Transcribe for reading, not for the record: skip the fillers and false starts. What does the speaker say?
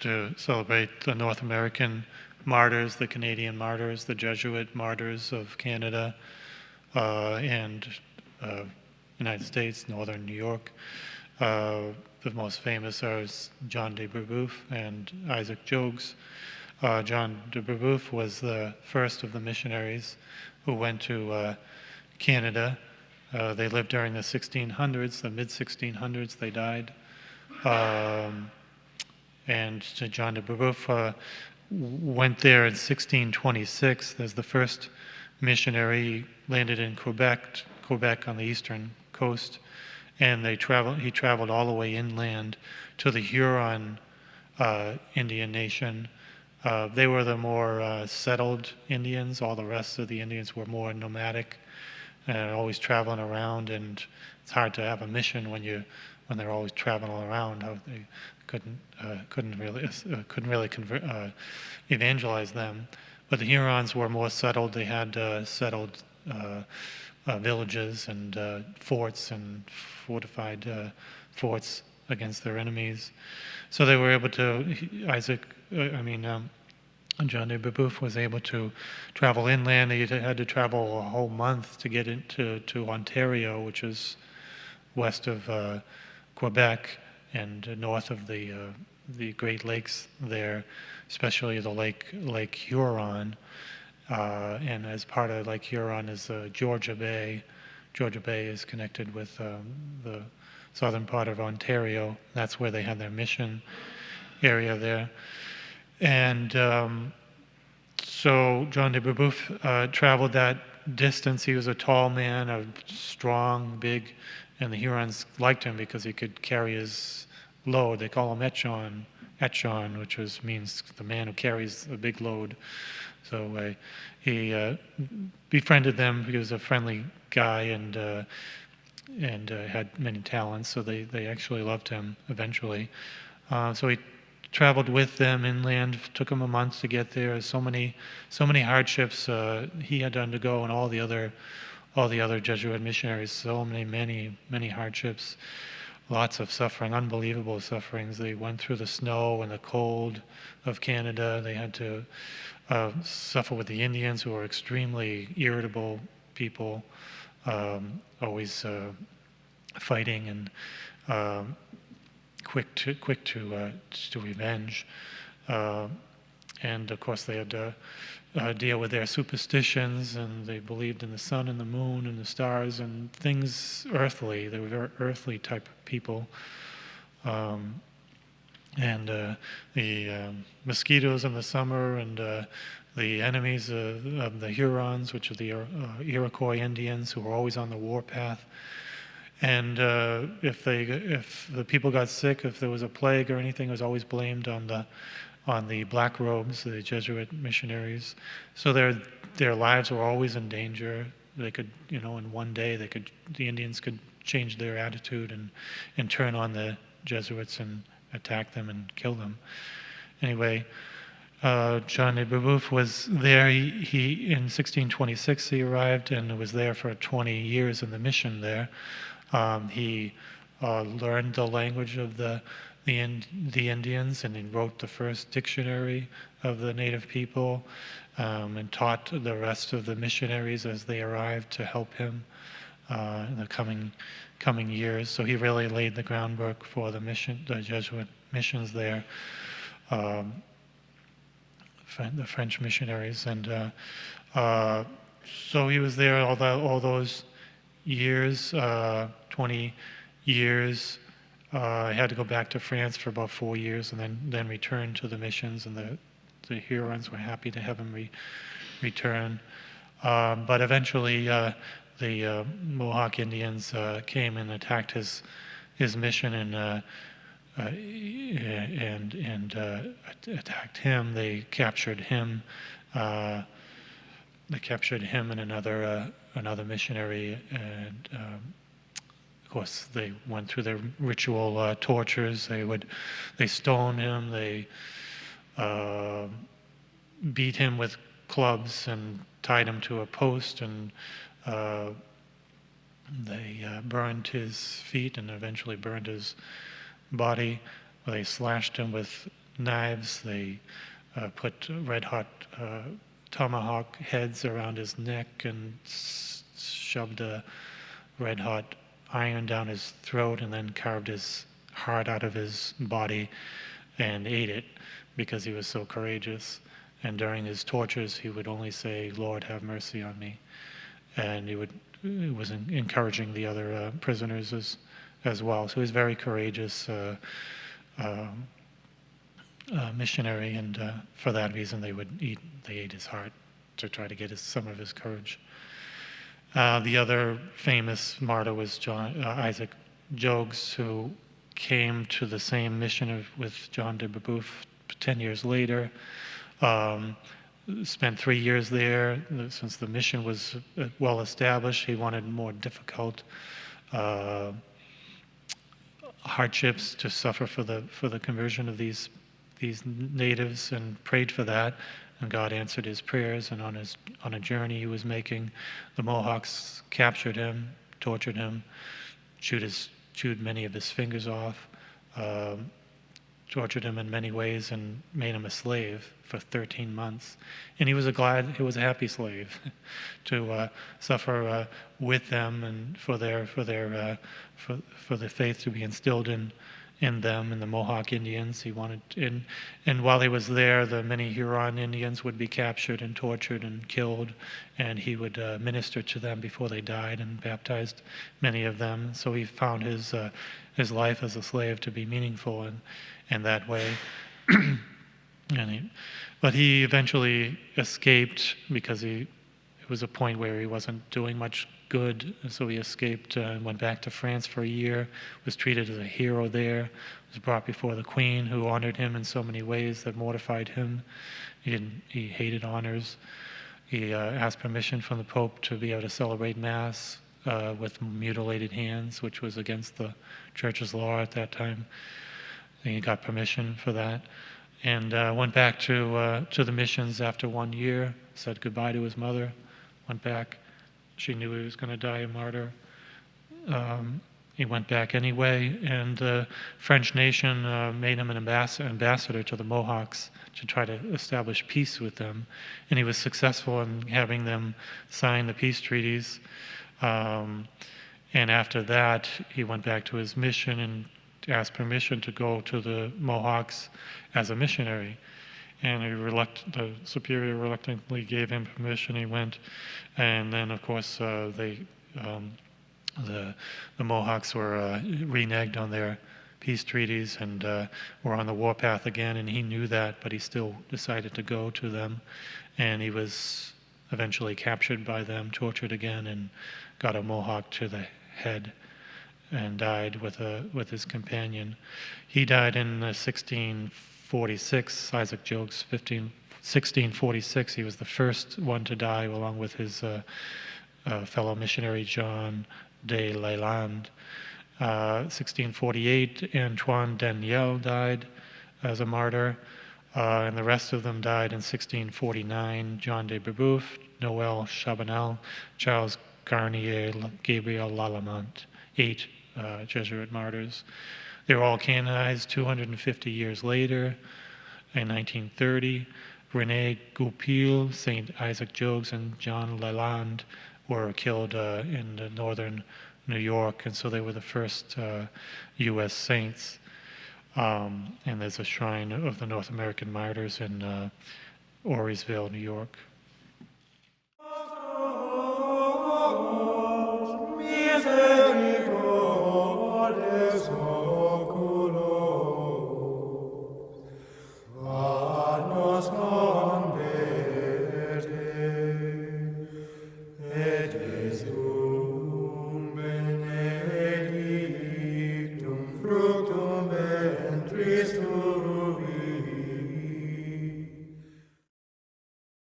to celebrate the North American martyrs, the Canadian martyrs, the Jesuit martyrs of Canada and United States, northern New York. The most famous are John de Brebeuf and Isaac Jogues. John de Brebeuf was the first of the missionaries who went to Canada. They lived during the 1600s, the mid-1600s. They died. And John de Brebeuf went there in 1626 as the first missionary. He landed in Quebec on the eastern coast, and he traveled all the way inland to the Huron Indian nation. They were the more settled Indians. All the rest of the Indians were more nomadic and always traveling around, and it's hard to have a mission when they're always traveling around. They couldn't really evangelize them. But the Hurons were more settled. They had settled villages and forts and fortified forts against their enemies. So they were able to. John de Brebeuf was able to travel inland. He had to travel a whole month to get to Ontario, which is west of Quebec and north of the Great Lakes there, especially the Lake Huron. And as part of Lake Huron is Georgia Bay. Georgia Bay is connected with the southern part of Ontario. That's where they had their mission area there. And so John de Brebeuf traveled that distance. He was a tall man, strong, big, and the Hurons liked him because he could carry his load. They call him Etchon, which means the man who carries a big load. So he befriended them. He was a friendly guy and had many talents. So they actually loved him eventually. So he traveled with them inland. Took him a month to get there. So many hardships he had to undergo, and all the other Jesuit missionaries. So many hardships. Lots of suffering, unbelievable sufferings. They went through the snow and the cold of Canada. They had to suffer with the Indians, who were extremely irritable people, always fighting and quick to revenge. And of course, they had to deal with their superstitions, and they believed in the sun and the moon and the stars and things earthly. They were very earthly type of people. And the mosquitoes in the summer, and the enemies of the Hurons, which are the Iroquois Indians, who were always on the warpath. And if the people got sick, if there was a plague or anything, it was always blamed on the black robes, the Jesuit missionaries. So their lives were always in danger. They could, in one day, the Indians could change their attitude and turn on the Jesuits and attack them and kill them. Anyway, John de Brebeuf was there. He in 1626 he arrived and was there for 20 years in the mission there. He learned the language of the Indians, and he wrote the first dictionary of the native people, and taught the rest of the missionaries as they arrived to help him in the coming years. So he really laid the groundwork for the Jesuit missions there, the French missionaries, and so he was there all those years, 20 years. I had to go back to France for about 4 years, and then return to the missions, and the Hurons were happy to have him return. But eventually, the Mohawk Indians came and attacked his mission and attacked him. They captured him. And another missionary, and of course they went through their ritual tortures. They stoned him. They beat him with clubs and tied him to a post, and they burned his feet and eventually burned his body. They slashed him with knives. They put red-hot tomahawk heads around his neck and shoved a red-hot iron down his throat, and then carved his heart out of his body and ate it because he was so courageous. And during his tortures, he would only say, "Lord, have mercy on me." And he was encouraging the other prisoners as well. So he was very courageous missionary, and for that reason they ate his heart to try to get some of his courage. The other famous martyr was Isaac Jogues, who came to the same mission with John de Brebeuf 10 years later. Spent 3 years there. Since the mission was well established, he wanted more difficult hardships to suffer for the conversion of these natives, and prayed for that, and God answered his prayers. And on a journey he was making, the Mohawks captured him, tortured him, chewed many of his fingers off, tortured him in many ways, and made him a slave for 13 months. And he was a happy slave to suffer with them, and for the faith to be instilled in them and the Mohawk Indians. He wanted, and while he was there, the many Huron Indians would be captured and tortured and killed, and he would minister to them before they died and baptized many of them. So he found his life as a slave to be meaningful in that way. But he eventually escaped because it was a point where he wasn't doing much good, and so he escaped and went back to France for a year, was treated as a hero there, was brought before the Queen, who honored him in so many ways that mortified him. He hated honors. He asked permission from the Pope to be able to celebrate Mass with mutilated hands, which was against the Church's law at that time. And he got permission for that, and went back to the missions after 1 year, said goodbye to his mother, went back. She knew he was going to die a martyr. He went back anyway, and the French nation made him an ambassador to the Mohawks to try to establish peace with them, and he was successful in having them sign the peace treaties. And after that, he went back to his mission and asked permission to go to the Mohawks as a missionary. And the superior reluctantly gave him permission. He went, and then of course the Mohawks were reneged on their peace treaties and were on the warpath again. And he knew that, but he still decided to go to them. And he was eventually captured by them, tortured again, and got a Mohawk to the head, and died with his companion. He died in 1646. Isaac Jogues, 1646. He was the first one to die, along with his fellow missionary John de Lalande. 1648, Antoine Daniel died as a martyr, and the rest of them died in 1649. John de Brebeuf, Noël Chabanel, Charles Garnier, Gabriel Lalemant, 8 Jesuit martyrs. They were all canonized 250 years later. In 1930, René Goupil, St. Isaac Jogues, and John Lalande were killed in northern New York, and so they were the first U.S. saints. And there's a shrine of the North American martyrs in Orisville, New York.